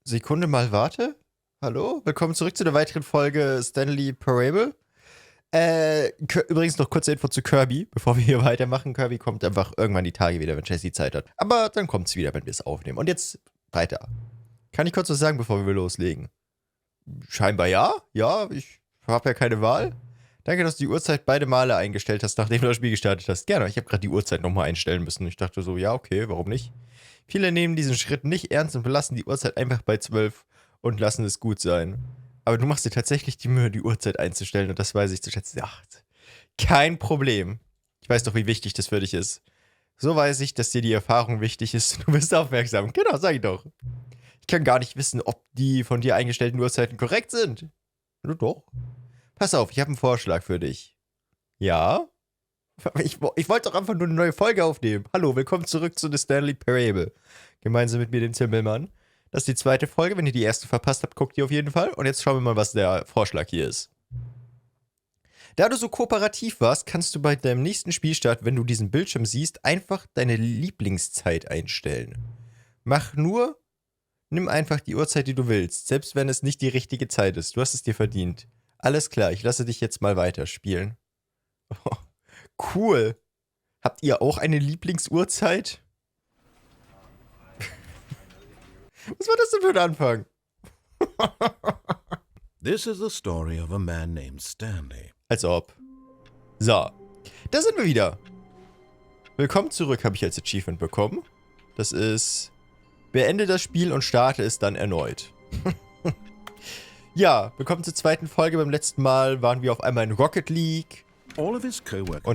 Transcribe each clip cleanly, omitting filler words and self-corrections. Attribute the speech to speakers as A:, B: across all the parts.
A: Sekunde mal warte. Hallo? Willkommen zurück zu der weiteren Folge Stanley Parable. Übrigens noch kurze Info zu Kirby, bevor wir hier weitermachen. Kirby kommt einfach irgendwann die Tage wieder, wenn Jessie Zeit hat. Aber dann kommt es wieder, wenn wir es aufnehmen. Und jetzt weiter. Kann ich kurz was sagen, bevor wir loslegen? Scheinbar ja. Ja, ich habe ja keine Wahl. Danke, dass du die Uhrzeit beide Male eingestellt hast, nachdem du das Spiel gestartet hast. Gerne, ich habe gerade die Uhrzeit nochmal einstellen müssen. Ich dachte so, ja, okay, warum nicht? Viele nehmen diesen Schritt nicht ernst und belassen die Uhrzeit einfach bei 12 und lassen es gut sein. Aber du machst dir tatsächlich die Mühe, die Uhrzeit einzustellen und das weiß ich zu schätzen. Ach, kein Problem. Ich weiß doch, wie wichtig das für dich ist. So weiß ich, dass dir die Erfahrung wichtig ist. Du bist aufmerksam. Genau, sag ich doch. Ich kann gar nicht wissen, ob die von dir eingestellten Uhrzeiten korrekt sind. Nur doch. Pass auf, ich habe einen Vorschlag für dich. Ja? Ich wollte doch einfach nur eine neue Folge aufnehmen. Hallo, willkommen zurück zu The Stanley Parable. Gemeinsam mit mir, dem Zimmelmann. Das ist die zweite Folge. Wenn ihr die erste verpasst habt, guckt ihr auf jeden Fall. Und jetzt schauen wir mal, was der Vorschlag hier ist. Da du so kooperativ warst, kannst du bei deinem nächsten Spielstart, wenn du diesen Bildschirm siehst, einfach deine Lieblingszeit einstellen. Nimm einfach die Uhrzeit, die du willst, selbst wenn es nicht die richtige Zeit ist. Du hast es dir verdient. Alles klar, ich lasse dich jetzt mal weiterspielen. Oh, cool. Habt ihr auch eine Lieblingsuhrzeit? Was war das denn für ein Anfang?
B: This is the story of a man named Stanley.
A: Als ob. So, da sind wir wieder. Willkommen zurück, habe ich als Achievement bekommen. Das ist: beende das Spiel und starte es dann erneut. Ja, willkommen zur zweiten Folge. Beim letzten Mal waren wir auf einmal in Rocket League und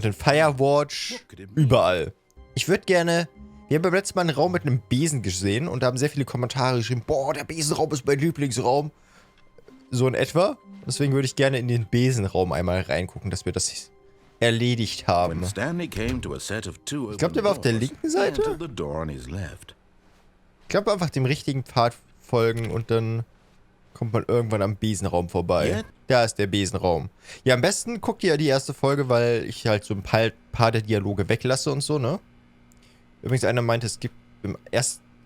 A: in Firewatch, überall. Ich würde gerne... Wir haben beim letzten Mal einen Raum mit einem Besen gesehen und da haben sehr viele Kommentare geschrieben, boah, der Besenraum ist mein Lieblingsraum. So in etwa. Deswegen würde ich gerne in den Besenraum einmal reingucken, dass wir das erledigt haben. Ich glaube, der war auf der linken Seite. Ich glaube, einfach dem richtigen Pfad folgen und dann kommt man irgendwann am Besenraum vorbei. Da ist der Besenraum. Ja, am besten guckt ihr ja die erste Folge, weil ich halt so ein paar der Dialoge weglasse und so, ne? Übrigens, einer meinte, es gibt im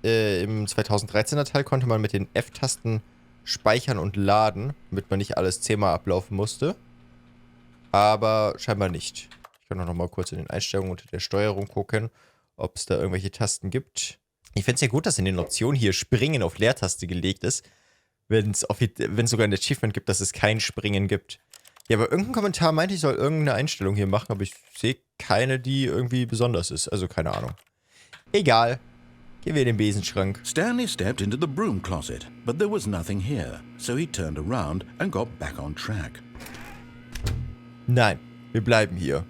A: 2013er Teil konnte man mit den F-Tasten speichern und laden, damit man nicht alles 10-mal ablaufen musste. Aber scheinbar nicht. Ich kann auch noch mal kurz in den Einstellungen unter der Steuerung gucken, ob es da irgendwelche Tasten gibt. Ich finde es ja gut, dass in den Optionen hier Springen auf Leertaste gelegt ist, wenn es sogar ein Achievement gibt, dass es kein Springen gibt. Ja, aber irgendein Kommentar meinte, ich soll irgendeine Einstellung hier machen, aber ich sehe keine, die irgendwie besonders ist. Also keine Ahnung. Egal. Gehen wir in den Besenschrank.
B: Stanley stepped into the broom closet, but there was nothing here, so he turned around and got back on track.
A: Nein, wir bleiben hier.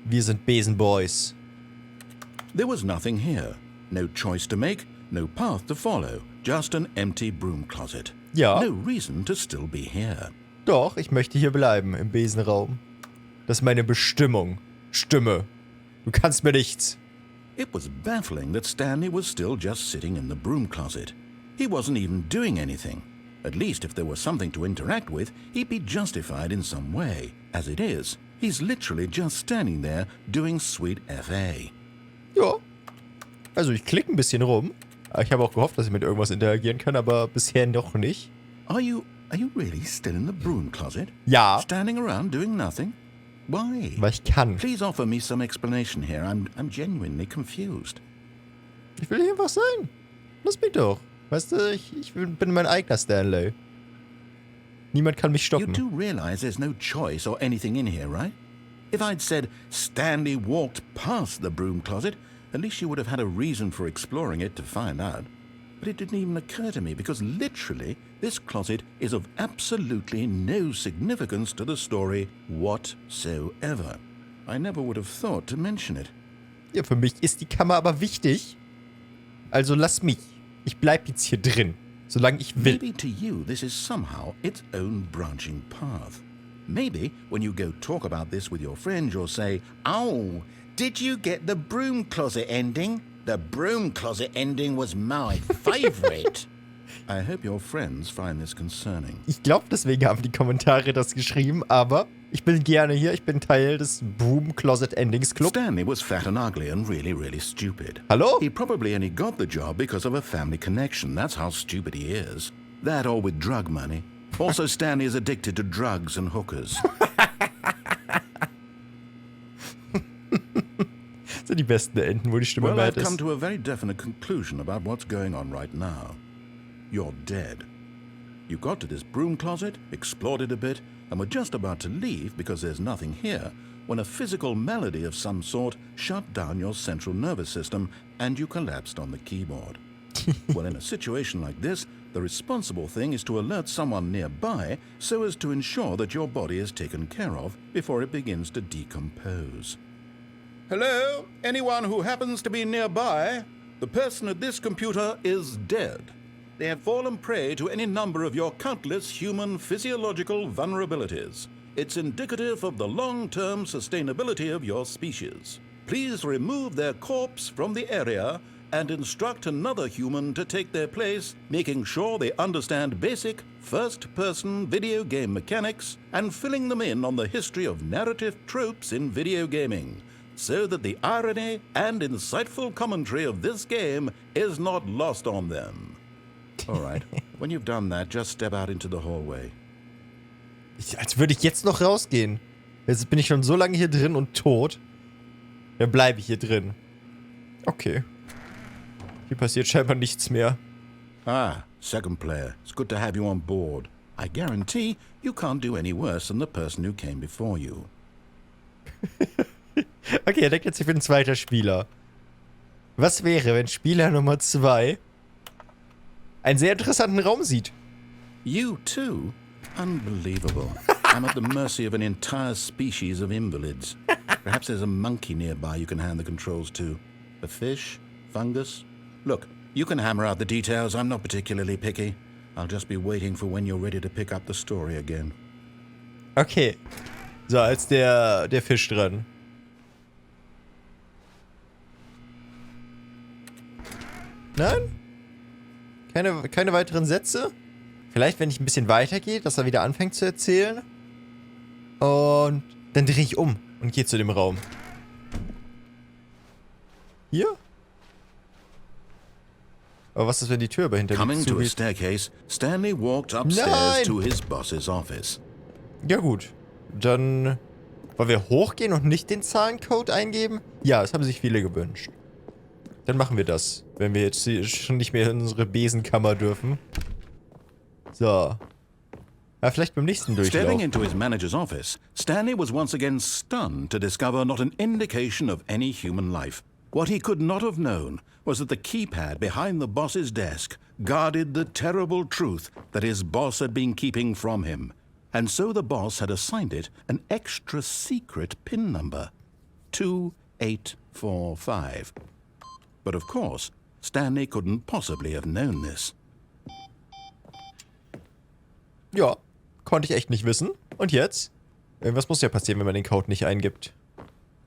A: Wir sind Besenboys.
B: There was nothing here. No choice to make, no path to follow, just an empty broom closet.
A: Ja.
B: No reason to still be here.
A: Doch, ich möchte hier bleiben, im Besenraum. Das ist meine Bestimmung. Stimme. Du kannst mir nichts.
B: It was baffling that Stanley was still just sitting in the broom closet. He wasn't even doing anything. At least if there was something to interact with, he'd be justified in some way. As it is, he's literally just standing there doing sweet FA.
A: Ja. Also ich klicke ein bisschen rum. Ich habe auch gehofft, dass ich mit irgendwas interagieren kann, aber bisher noch nicht.
B: Are you really still in the broom closet?
A: Ja.
B: Standing around doing nothing? Why?
A: Weil ich kann.
B: Please offer me some explanation here. I'm genuinely confused.
A: Ich will hier einfach sein. Lass mich doch. Weißt du, ich bin mein eigener Stanley. Niemand kann mich
B: You
A: stoppen.
B: do realize there's no choice or anything in here, right? If I'd said Stanley walked past the broom closet, at least you would have had a reason for exploring it to find out. But it didn't even occur to me because literally this closet is of absolutely no significance to the story whatsoever. I never would have thought to mention it.
A: Ja, für mich ist die Kammer aber wichtig. Also lass mich. Ich bleib jetzt hier drin, solange ich will.
B: Maybe to you this is somehow its own branching path. Maybe when you go talk about this with your friends you'll say, "Oh, did you get the broom closet ending? The broom closet ending was my favorite." I hope your friends find this concerning.
A: Ich glaube, deswegen haben die Kommentare das geschrieben, aber Ich bin gerne hier. Ich bin Teil des Broom Closet Endings Club.
B: Stanley was fat and ugly and really, really stupid.
A: Hallo?
B: He probably only got the job because of a family connection. That's how stupid he is. That or with drug money. Also, Stanley is addicted to drugs and hookers.
A: Das sind die besten Enden, wo die Stimme
B: Well,
A: wert
B: I've come
A: ist.
B: to a very definite conclusion about what's going on right now. You're dead. You got to this broom closet, explored it a bit, and were just about to leave because there's nothing here, when a physical melody of some sort shut down your central nervous system and you collapsed on the keyboard. Well, in a situation like this, the responsible thing is to alert someone nearby so as to ensure that your body is taken care of before it begins to decompose. Hello? Anyone who happens to be nearby? The person at this computer is dead. They have fallen prey to any number of your countless human physiological vulnerabilities. It's indicative of the long-term sustainability of your species. Please remove their corpse from the area and instruct another human to take their place, making sure they understand basic first-person video game mechanics and filling them in on the history of narrative tropes in video gaming, so that the irony and insightful commentary of this game is not lost on them. All right, when you've done that, just step out into the hallway.
A: Als würde ich jetzt noch rausgehen. Jetzt bin ich schon so lange hier drin und tot. Dann bleibe ich hier drin. Okay. Hier passiert scheinbar nichts mehr.
B: Ah, second player. It's good to have you on board. I guarantee you can't do any worse than the person who came before you.
A: Okay, er denkt jetzt, ich bin ein zweiter Spieler. Was wäre, wenn Spieler Nummer 2 einen sehr interessanten Raum sieht?
B: You too? Unbelievable. I'm at the mercy of an entire species of invalids. Perhaps there's a monkey nearby you can hand the controls to. A fish? Fungus? Look, you can hammer out the details. I'm not particularly picky. I'll just be waiting for when you're ready to pick up the story again.
A: Okay. So, als der Fisch dran. Nein? Keine weiteren Sätze? Vielleicht, wenn ich ein bisschen weitergehe, dass er wieder anfängt zu erzählen. Und dann drehe ich um und gehe zu dem Raum. Hier? Aber was ist, wenn die Tür aber hinter mir
B: Coming to a
A: zugeht?
B: staircase, Stanley walked upstairs
A: Nein!
B: to his boss's office.
A: Ja gut. Dann wollen wir hochgehen und nicht den Zahlencode eingeben? Ja, das haben sich viele gewünscht. Dann machen wir das, wenn wir jetzt schon nicht mehr in unsere Besenkammer dürfen. So. Ja, vielleicht beim nächsten Durchlauf.
B: Stepping into his manager's office, Stanley was once again stunned to discover not an indication of any human life. What he could not have known was that the keypad behind the boss's desk guarded the terrible truth that his boss had been keeping from him. And so the boss had assigned it an extra secret PIN number. 2845. But of course, Stanley couldn't possibly have known this.
A: Ja, konnte ich echt nicht wissen. Und jetzt? Irgendwas muss ja passieren, wenn man den Code nicht eingibt.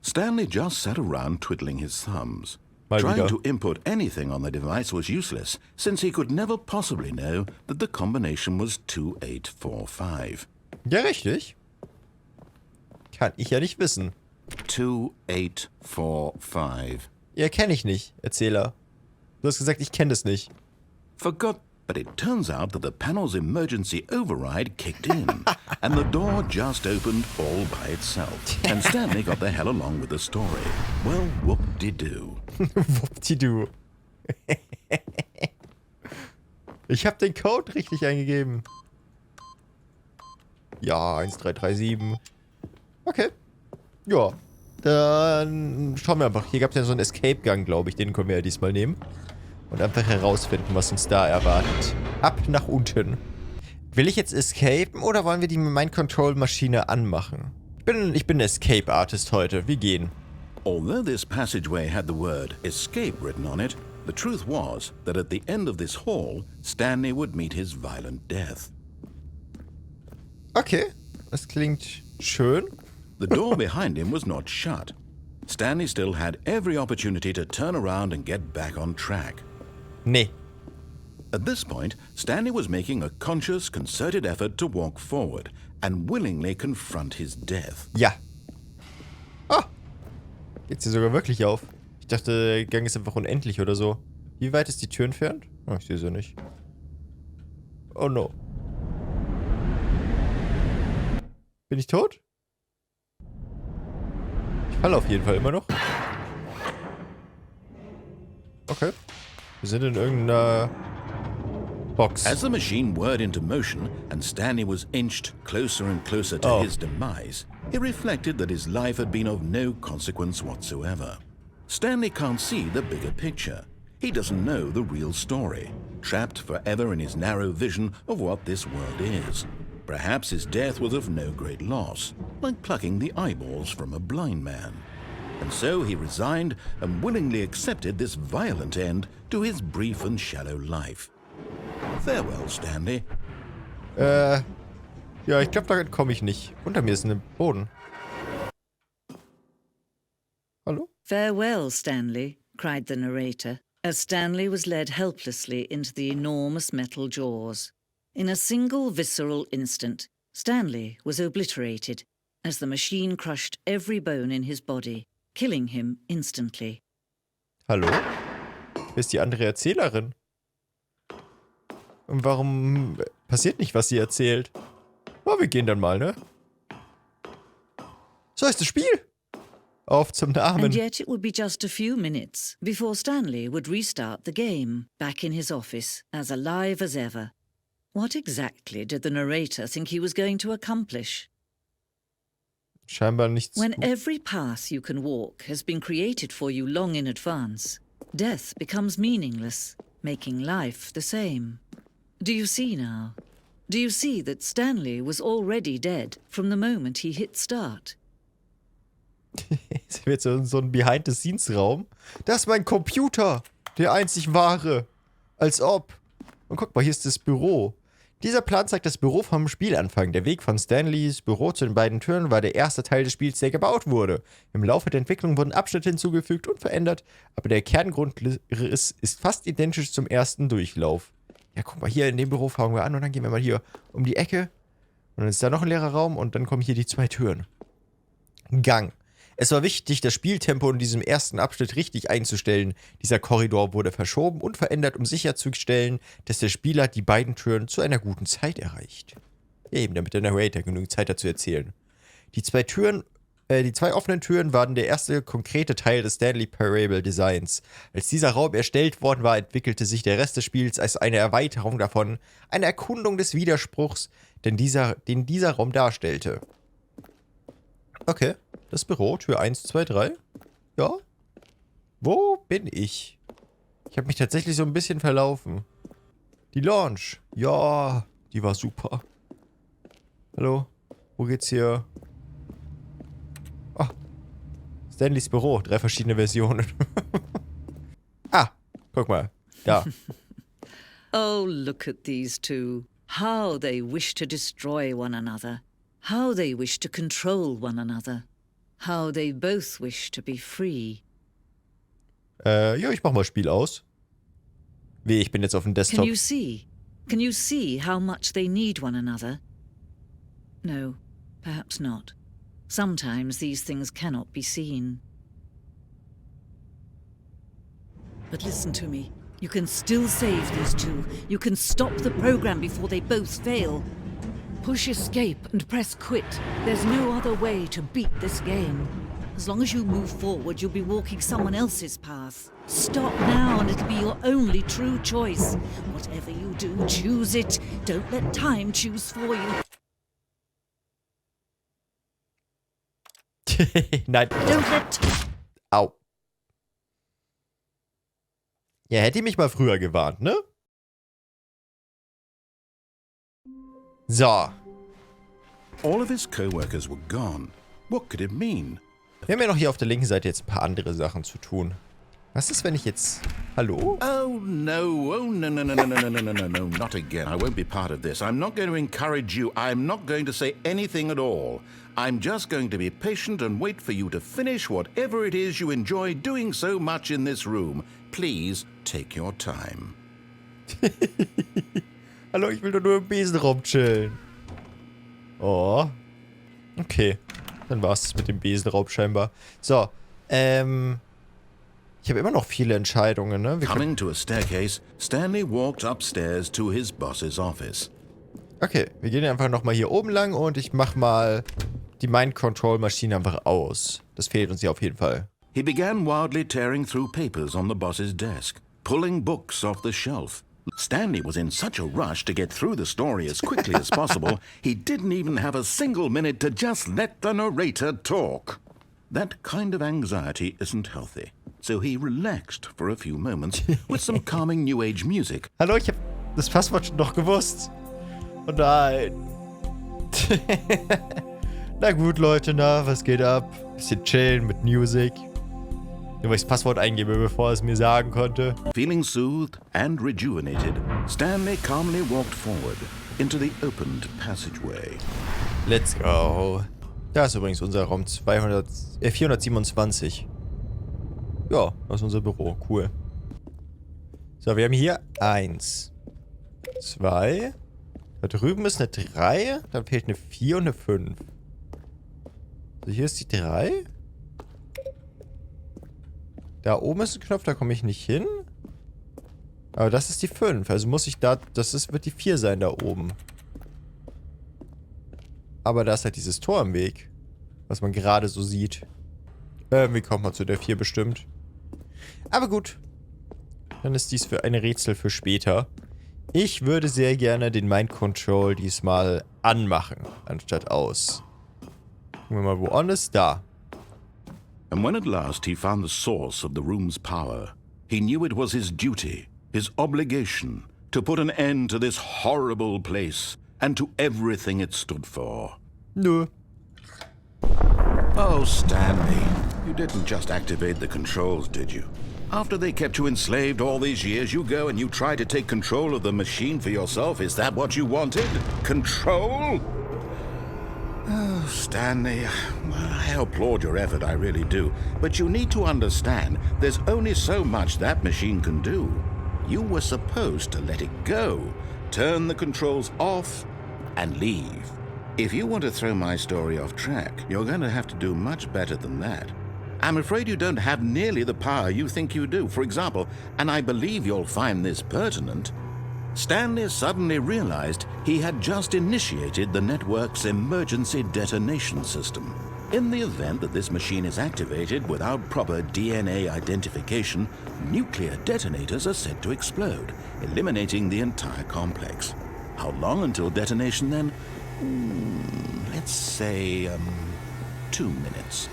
B: Stanley just sat around twiddling his thumbs.
A: Mal
B: Trying
A: wieder.
B: to input anything on the device was useless, since he could never possibly know that the combination was 2845.
A: Ja, richtig. Kann ich ja nicht wissen.
B: 2845.
A: Ja, kenne ich nicht, Erzähler. Du hast gesagt, ich kenne das nicht.
B: Forgot, but it turns out that the panel's emergency override kicked in, and the door just opened all by itself. And Stanley got the hell along with the story. Well, whoop-de-doo.
A: Wuppdidu. Ich habe den Code richtig eingegeben. Ja, 1337. Okay. Ja. Dann schauen wir einfach. Hier gab es ja so einen Escape-Gang, glaube ich. Den können wir ja diesmal nehmen. Und einfach herausfinden, was uns da erwartet. Ab nach unten. Will ich jetzt escapen oder wollen wir die Mind-Control-Maschine anmachen? Ich bin Escape-Artist heute. Wir gehen.
B: Although this passageway had the word escape written on it, the truth was that at the end of this hall, Stanley would meet his violent death.
A: Okay. Das klingt schön.
B: The door behind him was not shut. Stanley still had every opportunity to turn around and get back on track.
A: Nee.
B: At this point, Stanley was making a conscious, concerted effort to walk forward and willingly confront his death.
A: Ja. Ah! Geht's hier sogar wirklich auf? Ich dachte, der Gang ist einfach unendlich oder so. Wie weit ist die Tür entfernt? Oh, ich sehe sie nicht. Oh no. Bin ich tot? Ich falle auf jeden Fall immer noch. Okay. Wir sind in irgendeiner Box.
B: As the machine whirred into motion and Stanley was inched closer and closer to his demise, he reflected that his life had been of no consequence whatsoever. Stanley can't see the bigger picture. He doesn't know the real story, trapped forever in his narrow vision of what this world is. Perhaps his death was of no great loss, like plucking the eyeballs from a blind man. And so he resigned and willingly accepted this violent end to his brief and shallow life. Farewell, Stanley.
A: Ja, ich glaube, da komme ich nicht. Unter mir ist ein Boden. Hallo?
C: Farewell, Stanley, cried the narrator, as Stanley was led helplessly into the enormous metal jaws. In a single visceral instant, Stanley was obliterated as the machine crushed every bone in his body, killing him instantly.
A: Hallo? Wer ist die andere Erzählerin? Und warum passiert nicht, was sie erzählt? Oh, wir gehen dann mal, ne? So ist das Spiel. Auf zum Namen.
C: And yet it would be just a few minutes before Stanley would restart the game, back in his office, as alive as ever. What exactly did the narrator think he was going to accomplish?
A: Scheinbar nichts.
C: When every path you can walk has been created for you long in advance, death becomes meaningless, making life the same. Do you see now? Do you see that Stanley was already dead from the moment he hit start?
A: Es wird so ein Behind-the-Scenes-Raum. Das ist mein Computer. Der einzig wahre. Als ob. Und guck mal, hier ist das Büro. Dieser Plan zeigt das Büro vom Spielanfang. Der Weg von Stanleys Büro zu den beiden Türen war der erste Teil des Spiels, der gebaut wurde. Im Laufe der Entwicklung wurden Abschnitte hinzugefügt und verändert, aber der Kerngrundriss ist fast identisch zum ersten Durchlauf. Ja, guck mal, hier in dem Büro fangen wir an und dann gehen wir mal hier um die Ecke. Und dann ist da noch ein leerer Raum und dann kommen hier die zwei Türen. Gang. Es war wichtig, das Spieltempo in diesem ersten Abschnitt richtig einzustellen. Dieser Korridor wurde verschoben und verändert, um sicherzustellen, dass der Spieler die beiden Türen zu einer guten Zeit erreicht. Eben, damit der Narrator genug Zeit hat zu erzählen. Die zwei offenen Türen waren der erste konkrete Teil des Stanley Parable Designs. Als dieser Raum erstellt worden war, entwickelte sich der Rest des Spiels als eine Erweiterung davon, eine Erkundung des Widerspruchs, den dieser Raum darstellte. Okay, das Büro, Tür 1, 2, 3. Ja. Wo bin ich? Ich habe mich tatsächlich so ein bisschen verlaufen. Die Lounge. Ja, die war super. Hallo? Wo geht's hier? Ah. Stanleys Büro. 3 verschiedene Versionen. Ah, guck mal. Da.
C: Oh, look at these two. How they wish to destroy one another. How they wish to control one another. How they both wish to be free.
A: Ja, ich mach mal Spiel aus. Weh, ich bin jetzt auf dem Desktop.
C: Can you see? Can you see how much they need one another? No, perhaps not. Sometimes these things cannot be seen. But listen to me. You can still save these two. You can stop the program before they both fail. Push escape and press quit. There's no other way to beat this game. As long as you move forward, you'll be walking someone else's path. Stop now and it'll be your only true choice. Whatever you do, choose it. Don't let time choose for you.
A: Nein.
C: Don't let
A: Au. Ja, hätte ich mich mal früher gewarnt, ne? So.
B: All of his co-workers were gone. What could it mean?
A: Wir haben ja noch hier auf der linken Seite jetzt ein paar andere Sachen zu tun. Was ist, wenn ich jetzt... Hallo?
B: Oh, no. Oh, no, no, no, no, no, no, no, no, no, no, not again. I won't be part of this. I'm not going to encourage you. I'm not going to say anything at all. I'm just going to be patient and wait for you to finish whatever it is you enjoy doing so much in this room. Please take your time.
A: Hallo, ich will doch nur im Besenraum chillen. Oh. Okay. Dann war es mit dem Besenraum scheinbar. So, ich habe immer noch viele Entscheidungen, ne?
B: Coming to a staircase, Stanley walked upstairs to his boss's office.
A: Okay, wir gehen einfach nochmal hier oben lang und ich mach mal die Mind-Control-Maschine einfach aus. Das fehlt uns hier auf jeden Fall.
B: He began wildly tearing through papers on the boss's desk, pulling books off the shelf. Stanley was in such a rush to get through the story as quickly as possible, he didn't even have a single minute to just let the narrator talk. That kind of anxiety isn't healthy, so he relaxed for a few moments with some calming New Age music.
A: Hallo, ich habe das Passwort schon noch gewusst. Oh nein. Na gut, Leute, na, was geht ab? Bisschen chillen mit Music. Nur weil ich das Passwort eingebe, bevor es mir sagen konnte.
B: Feeling soothed and rejuvenated, Stanley calmly walked forward into the opened passageway.
A: Let's go. Da ist übrigens unser Raum 427. Ja, das ist unser Büro. Cool. So, wir haben hier 1, 2. Da drüben ist eine 3. Dann fehlt eine 4 und eine 5. So, hier ist die 3. Da oben ist ein Knopf, da komme ich nicht hin. Aber das ist die 5. Also muss ich da... wird die 4 sein da oben. Aber da ist halt dieses Tor im Weg. Was man gerade so sieht. Wie kommt man zu der 4 bestimmt? Aber gut. Dann ist dies für ein Rätsel für später. Ich würde sehr gerne den Mind Control diesmal anmachen, anstatt aus. Gucken wir mal, wo on ist. Da.
B: And when at last he found the source of the room's power, he knew it was his duty, his obligation, to put an end to this horrible place and to everything it stood for.
A: Nö.
B: Oh, Stanley, you didn't just activate the controls, did you? After they kept you enslaved all these years, you go and you try to take control of the machine for yourself. Is that what you wanted? Control? Oh, Stanley, I applaud your effort, I really do. But you need to understand, there's only so much that machine can do. You were supposed to let it go, turn the controls off, and leave. If you want to throw my story off track, you're going to have to do much better than that. I'm afraid you don't have nearly the power you think you do. For example, and I believe you'll find this pertinent, Stanley suddenly realized he had just initiated the network's emergency detonation system. In the event that this machine is activated without proper DNA identification, nuclear detonators are said to explode, eliminating the entire complex. How long until detonation then? Let's say, 2 minutes.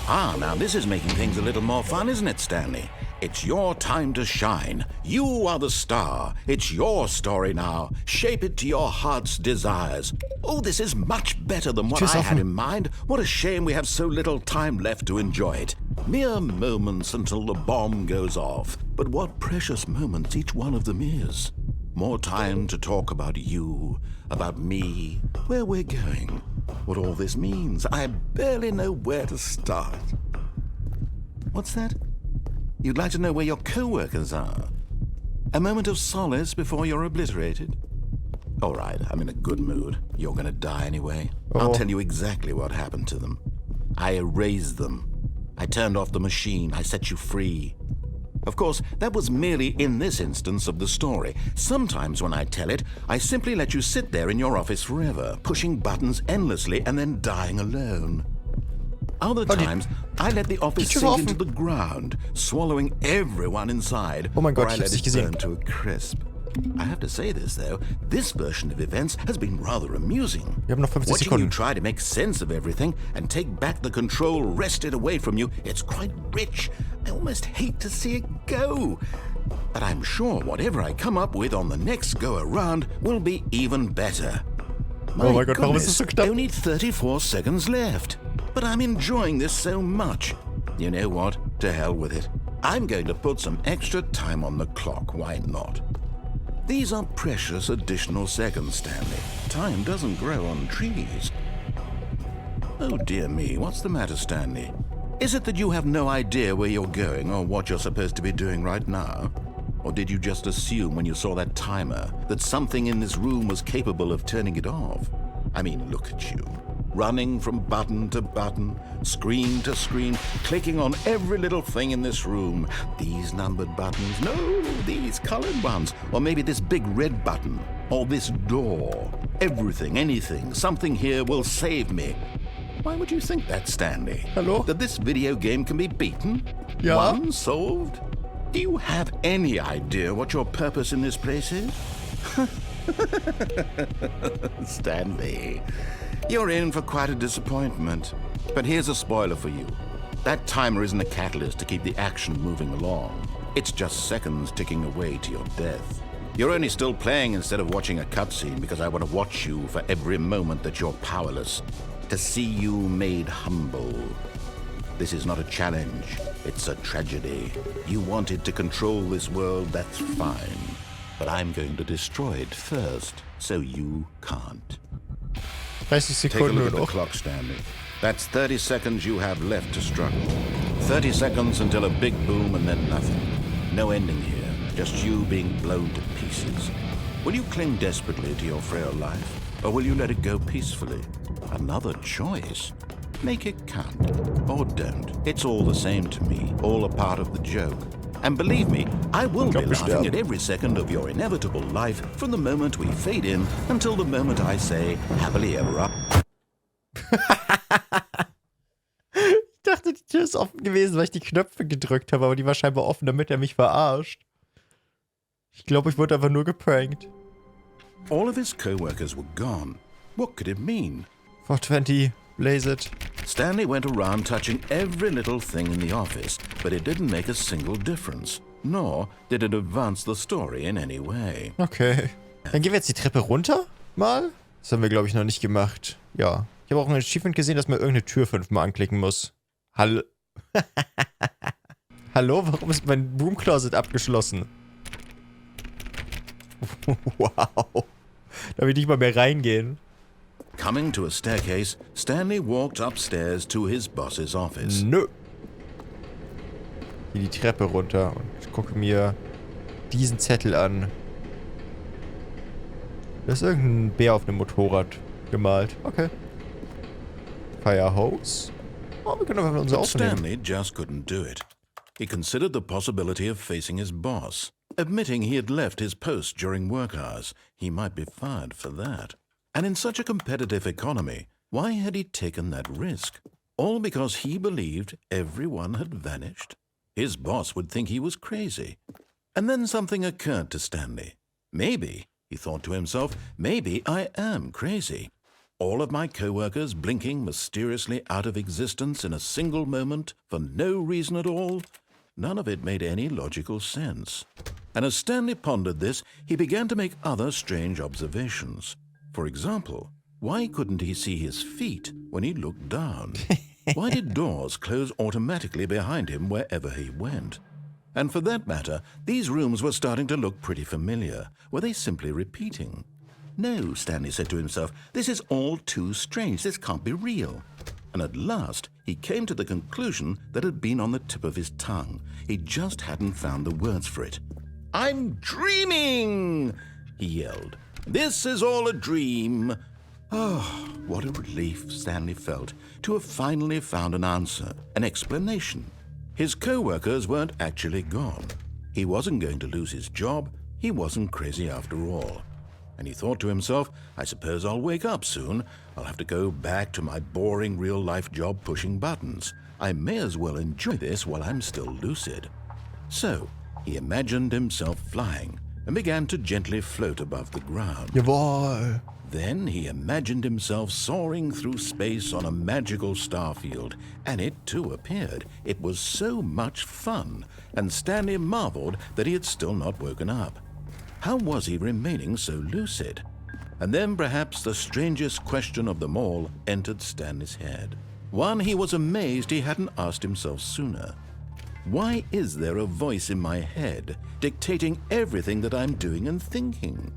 B: Ah, now this is making things a little more fun, isn't it, Stanley? It's your time to shine. You are the star. It's your story now. Shape it to your heart's desires. Oh, this is much better than what I had in mind. What a shame we have so little time left to enjoy it. Mere moments until the bomb goes off. But what precious moments each one of them is. More time to talk about you, about me, where we're going, what all this means. I barely know where to start. What's that? You'd like to know where your co-workers are? A moment of solace before you're obliterated? All right, I'm in a good mood. You're gonna die anyway. I'll tell you exactly what happened to them. I erased them. I turned off the machine. I set you free. Of course, that was merely in this instance of the story. Sometimes when I tell it, I simply let you sit there in your office forever, pushing buttons endlessly and then dying alone. Other times, I let the office sink into the ground, swallowing everyone inside,
A: Oh mein Gott,
B: or I
A: ich
B: let
A: hab's
B: it
A: nicht gesehen.
B: burn to a crisp. I have to say this, though, this version of events has been rather amusing.
A: Wir haben noch 50
B: Watching you
A: Sekunden.
B: try to make sense of everything and take back the control wrested away from you, it's quite rich. I almost hate to see it go. But I'm sure whatever I come up with on the next go-around will be even better.
A: Oh mein Gott, warum ist es so knapp?
B: Only 34 seconds left. But I'm enjoying this so much. You know what? To hell with it. I'm going to put some extra time on the clock. Why not? These are precious additional seconds, Stanley. Time doesn't grow on trees. Oh dear me, what's the matter, Stanley? Is it that you have no idea where you're going or what you're supposed to be doing right now? Or did you just assume when you saw that timer that something in this room was capable of turning it off? I mean, look at you. Running from button to button, screen to screen, clicking on every little thing in this room. These numbered buttons, no, these colored ones. Or maybe this big red button, or this door. Everything, anything, something here will save me. Why would you think that, Stanley?
A: Hello?
B: That this video game can be beaten?
A: Yeah.
B: Won? Solved? Do you have any idea what your purpose in this place is? Stanley, you're in for quite a disappointment. But here's a spoiler for you. That timer isn't a catalyst to keep the action moving along. It's just seconds ticking away to your death. You're only still playing instead of watching a cutscene because I want to watch you for every moment that you're powerless, to see you made humble. This is not a challenge, it's a tragedy. You wanted to control this world, that's fine. But I'm going to destroy it first, so you can't.
A: 30
B: Take a
A: Sekunden
B: look at the
A: noch.
B: clock, Stanley. That's 30 seconds you have left to struggle. 30 seconds until a big boom and then nothing. No ending here, just you being blown to pieces. Will you cling desperately to your frail life, or will you let it go peacefully? Another choice. Make it count, or don't. It's all the same to me, all a part of the joke. And believe me, I will be laughing at every second of your inevitable life from the moment we fade in until the moment I say, happily ever up.
A: Ich dachte, die Tür ist offen gewesen, weil ich die Knöpfe gedrückt habe, aber die war scheinbar offen, damit er mich verarscht. Ich glaube, ich wurde einfach nur geprankt.
B: All of his co-workers were gone. What could it mean?
A: 420, blaze it.
B: Stanley went around touching every little thing in the office, but it didn't make a single difference. Nor did it advance the story in any way.
A: Okay. Dann gehen wir jetzt die Treppe runter, mal. Das haben wir, glaube ich, noch nicht gemacht. Ja. Ich habe auch ein Achievement gesehen, dass man irgendeine Tür 5-mal anklicken muss. Hallo? Hallo? Warum ist mein Broom Closet abgeschlossen? Wow. Da will ich nicht mal mehr reingehen.
B: Coming to a staircase, Stanley walked upstairs to his boss's office.
A: Nö. Hier die Treppe runter und gucke mir diesen Zettel an. Da ist irgendein Bär auf einem Motorrad gemalt. Okay. Firehose. Oh, wir können aber unser
B: But
A: Auto nehmen.
B: Stanley just couldn't do it. He considered the possibility of facing his boss. Admitting he had left his post during work hours, he might be fired for that. And in such a competitive economy, why had he taken that risk? All because he believed everyone had vanished? His boss would think he was crazy. And then something occurred to Stanley. Maybe, he thought to himself, maybe I am crazy. All of my co-workers blinking mysteriously out of existence in a single moment for no reason at all? None of it made any logical sense. And as Stanley pondered this, he began to make other strange observations. For example, why couldn't he see his feet when he looked down? Why did doors close automatically behind him wherever he went? And for that matter, these rooms were starting to look pretty familiar. Were they simply repeating? No, Stanley said to himself, this is all too strange. This can't be real. And at last, he came to the conclusion that had been on the tip of his tongue. He just hadn't found the words for it. I'm dreaming, he yelled. This is all a dream. Oh, what a relief Stanley felt to have finally found an answer, an explanation. His co-workers weren't actually gone. He wasn't going to lose his job. He wasn't crazy after all. And he thought to himself, I suppose I'll wake up soon. I'll have to go back to my boring real-life job pushing buttons. I may as well enjoy this while I'm still lucid. So, he imagined himself flying and began to gently float above the ground.
A: Jawohl.
B: Then he imagined himself soaring through space on a magical starfield, and it too appeared. It was so much fun, and Stanley marveled that he had still not woken up. How was he remaining so lucid? And then perhaps the strangest question of them all entered Stanley's head. One he was amazed he hadn't asked himself sooner. Why is there a voice in my head dictating everything that I'm doing and thinking?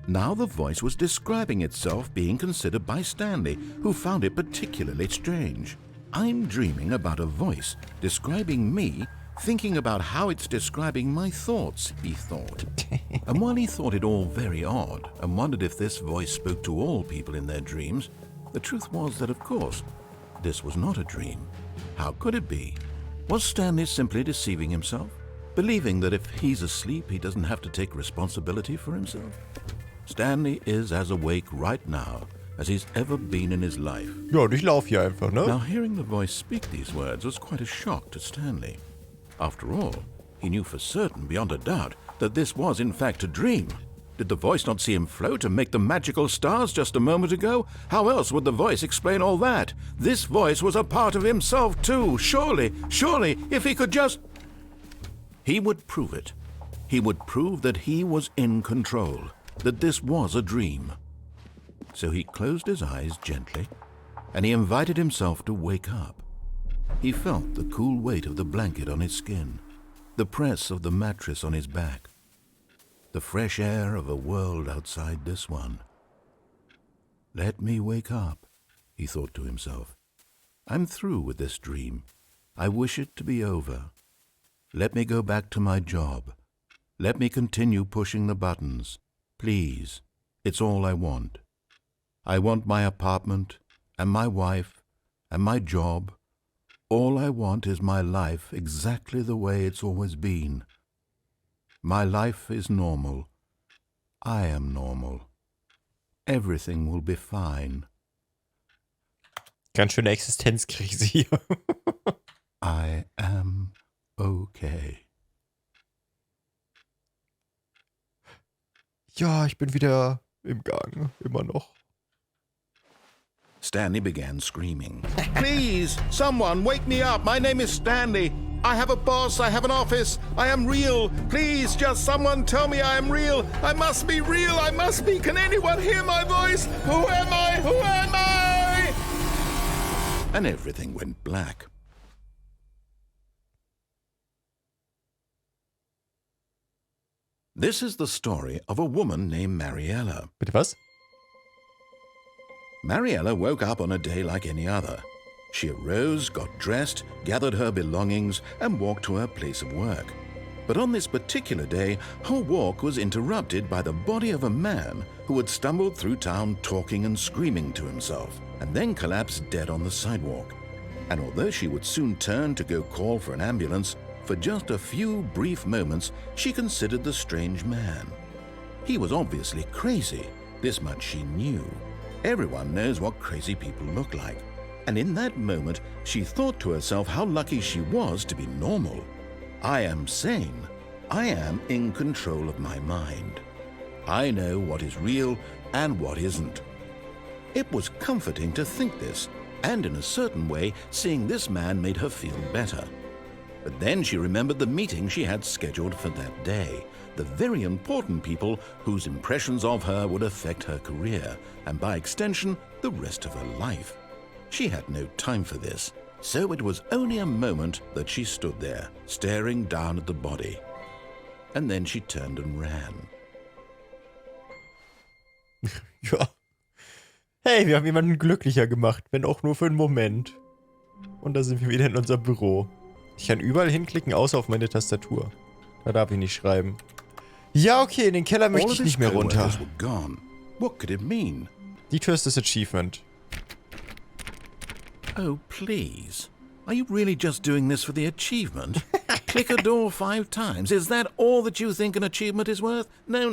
B: Now the voice was describing itself being considered by Stanley, who found it particularly strange. I'm dreaming about a voice describing me thinking about how it's describing my thoughts, he thought. And while he thought it all very odd and wondered if this voice spoke to all people in their dreams, the truth was that, of course, this was not a dream. How could it be? Was Stanley simply deceiving himself, believing that if he's asleep, he doesn't have to take responsibility for himself? Stanley is as awake right now as he's ever been in his life.
A: Ja, und ich laufe hier einfach, ne?
B: Now, hearing the voice speak these words was quite a shock to Stanley. After all, he knew for certain, beyond a doubt, that this was in fact a dream. Did the voice not see him float and make the magical stars just a moment ago? How else would the voice explain all that? This voice was a part of himself too. Surely, if he could just... He would prove it. He would prove that he was in control, that this was a dream. So he closed his eyes gently, and he invited himself to wake up. He felt the cool weight of the blanket on his skin, the press of the mattress on his back, the fresh air of a world outside this one. Let me wake up, he thought to himself. I'm through with this dream. I wish it to be over. Let me go back to my job. Let me continue pushing the buttons. Please, it's all I want. I want my apartment and my wife and my job. All I want is my life exactly the way it's always been. My life is normal. I am normal. Everything will be fine.
A: Ganz schöne Existenzkrise hier.
B: I am okay.
A: Ja, ich bin wieder im Gang. Immer noch.
B: Stanley began screaming. Please, someone, wake me up. My name is Stanley. I have a boss. I have an office. I am real. Please, just someone tell me I am real. I must be real. I must be. Can anyone hear my voice? Who am I? Who am I? And everything went black. This is the story of a woman named Mariella.
A: Bitte was?
B: Mariella woke up on a day like any other. She arose, got dressed, gathered her belongings, and walked to her place of work. But on this particular day, her walk was interrupted by the body of a man who had stumbled through town talking and screaming to himself, and then collapsed dead on the sidewalk. And although she would soon turn to go call for an ambulance, for just a few brief moments she considered the strange man. He was obviously crazy, this much she knew. Everyone knows what crazy people look like. And in that moment, she thought to herself how lucky she was to be normal. I am sane. I am in control of my mind. I know what is real and what isn't. It was comforting to think this, and in a certain way, seeing this man made her feel better. But then she remembered the meeting she had scheduled for that day, the very important people whose impressions of her would affect her career, and by extension, the rest of her life. She had no time for this, so it was only a moment that she stood there, staring down at the body. And then she turned and ran.
A: Ja. Hey, wir haben jemanden glücklicher gemacht, wenn auch nur für einen Moment. Und da sind wir wieder in unserem Büro. Ich kann überall hinklicken, außer auf meine Tastatur. Da darf ich nicht schreiben. Ja, okay, in den Keller möchte ich nicht mehr runter.
B: What could it mean?
A: Die Tür ist das Achievement.
B: Oh, please. Are you really just doing this for the achievement? Click a door 5 times. Is that all that you think an achievement is worth? No.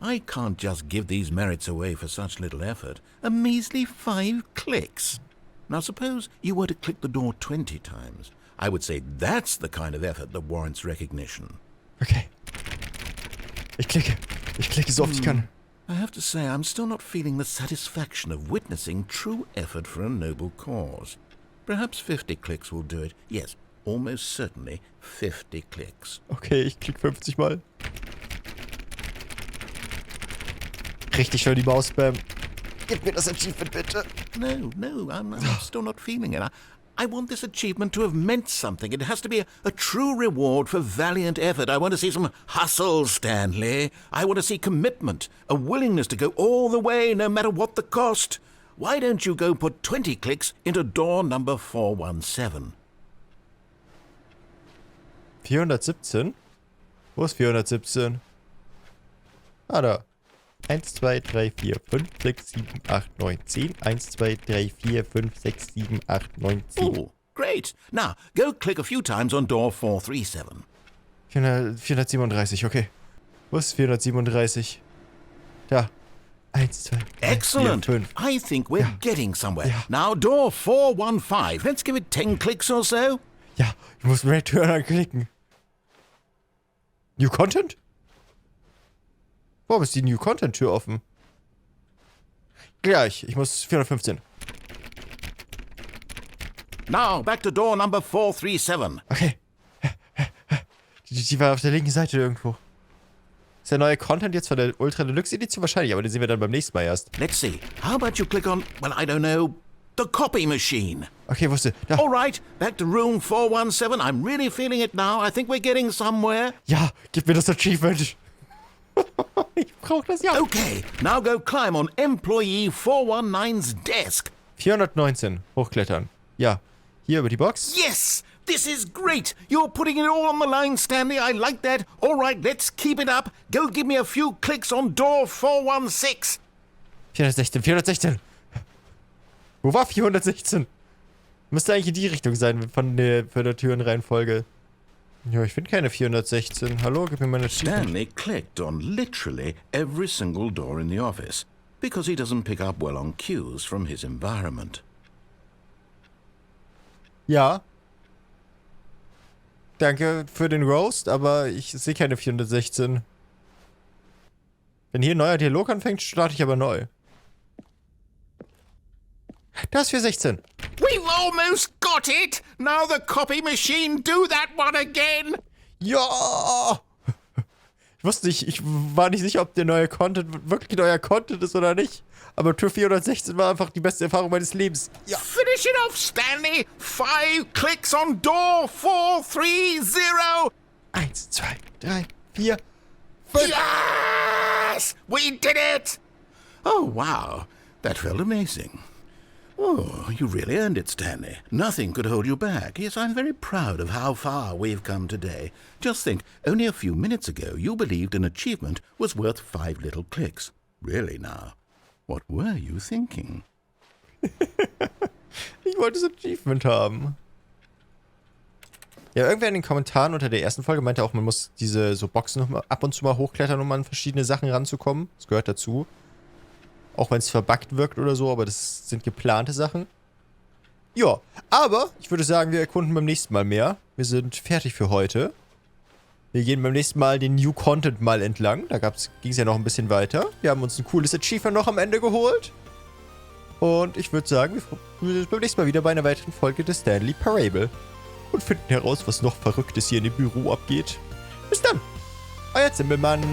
B: I can't just give these merits away for such little effort. A measly 5 clicks. Now suppose you were to click the door 20 times. I would say that's the kind of effort that warrants recognition.
A: Okay. Ich klicke so oft ich kann.
B: I have to say, I'm still not feeling the satisfaction of witnessing true effort for a noble cause. Perhaps 50 clicks will do it. Yes, almost certainly 50 clicks.
A: Okay, ich klicke 50 Mal. Richtig schön die Maus spam. Gib mir das Achievement bitte.
B: No, I'm still not feeling it. I want this achievement to have meant something. It has to be a true reward for valiant effort. I want to see some hustle, Stanley. I want to see commitment, a willingness to go all the way, no matter what the cost. Why don't you go put 20 clicks into door number 417?
A: 417? Wo ist 417? Ah, da. 1, 2, 3, 4, 5, 6, 7, 8, 9, 10. 1, 2, 3, 4, 5, 6, 7, 8, 9, 10.
B: Oh, great. Now, go click a few times on door 437.
A: 437, okay. Wo ist 437? Da. 1, 2, 3,
B: Excellent.
A: 4, 5.
B: I think we're getting somewhere.
A: Ja.
B: Now, door 415. Let's give it 10 clicks or so.
A: Ja, ich muss Return anklicken. New Content? Warum ist die New Content Tür offen? Gleich, ich muss 415.
B: Now, back to door number 437.
A: Okay. Die war auf der linken Seite irgendwo. Ist der neue Content jetzt von der Ultra Deluxe Edition? Wahrscheinlich, aber den sehen wir dann beim nächsten Mal erst.
B: Let's see. How about you click on, well, I don't know, the copy machine.
A: Okay, wusste. Da.
B: All right, back to room 417. I'm really feeling it now. I think we're getting somewhere.
A: Ja, gib mir das Achievement. Ich brauch das ja.
B: Okay, now go climb on employee 419's desk.
A: 419. Hochklettern. Ja. Hier über die Box.
B: Yes, this is great. You're putting it all on the line, Stanley. I like that. All right, let's keep it up. Go give me a few clicks on door 416.
A: 416, 416. Wo war 416? Müsste eigentlich in die Richtung sein von der Türenreihenfolge. Ja, ich finde keine 416. Hallo, gib mir meine Achievement.
B: Stanley clicked on literally every single door in the office because he doesn't pick up well on cues from his environment.
A: Ja. Danke für den Roast, aber ich sehe keine 416. Wenn hier ein neuer Dialog anfängt, starte ich aber neu. Da ist 416.
B: We've almost got it! Now the copy machine, do that one again!
A: Ja! Ich wusste nicht, ich war nicht sicher, ob der neue Content wirklich neuer Content ist oder nicht. Aber Tür 416 war einfach die beste Erfahrung meines Lebens. Ja.
B: Finish it off, Stanley! 5 clicks on door 430!
A: 1, 2, 3, 4, 5.
B: Yes! We did it! Oh, wow. That felt amazing. Oh, you really earned it, Stanley. Nothing could hold you back. Yes, I'm very proud of how far we've come today. Just think, only a few minutes ago you believed an achievement was worth 5 little clicks. Really now? What were you thinking?
A: Ich wollte das Achievement haben. Ja, irgendwer in den Kommentaren unter der ersten Folge meinte auch, man muss diese so Boxen noch mal ab und zu mal hochklettern, um an verschiedene Sachen ranzukommen. Das gehört dazu. Auch wenn es verbuggt wirkt oder so, aber das sind geplante Sachen. Ja, aber ich würde sagen, wir erkunden beim nächsten Mal mehr. Wir sind fertig für heute. Wir gehen beim nächsten Mal den New Content mal entlang. Da ging es ja noch ein bisschen weiter. Wir haben uns ein cooles Achievement noch am Ende geholt. Und ich würde sagen, wir sind beim nächsten Mal wieder bei einer weiteren Folge des Stanley Parable. Und finden heraus, was noch Verrücktes hier in dem Büro abgeht. Bis dann. Euer Zimbelmann.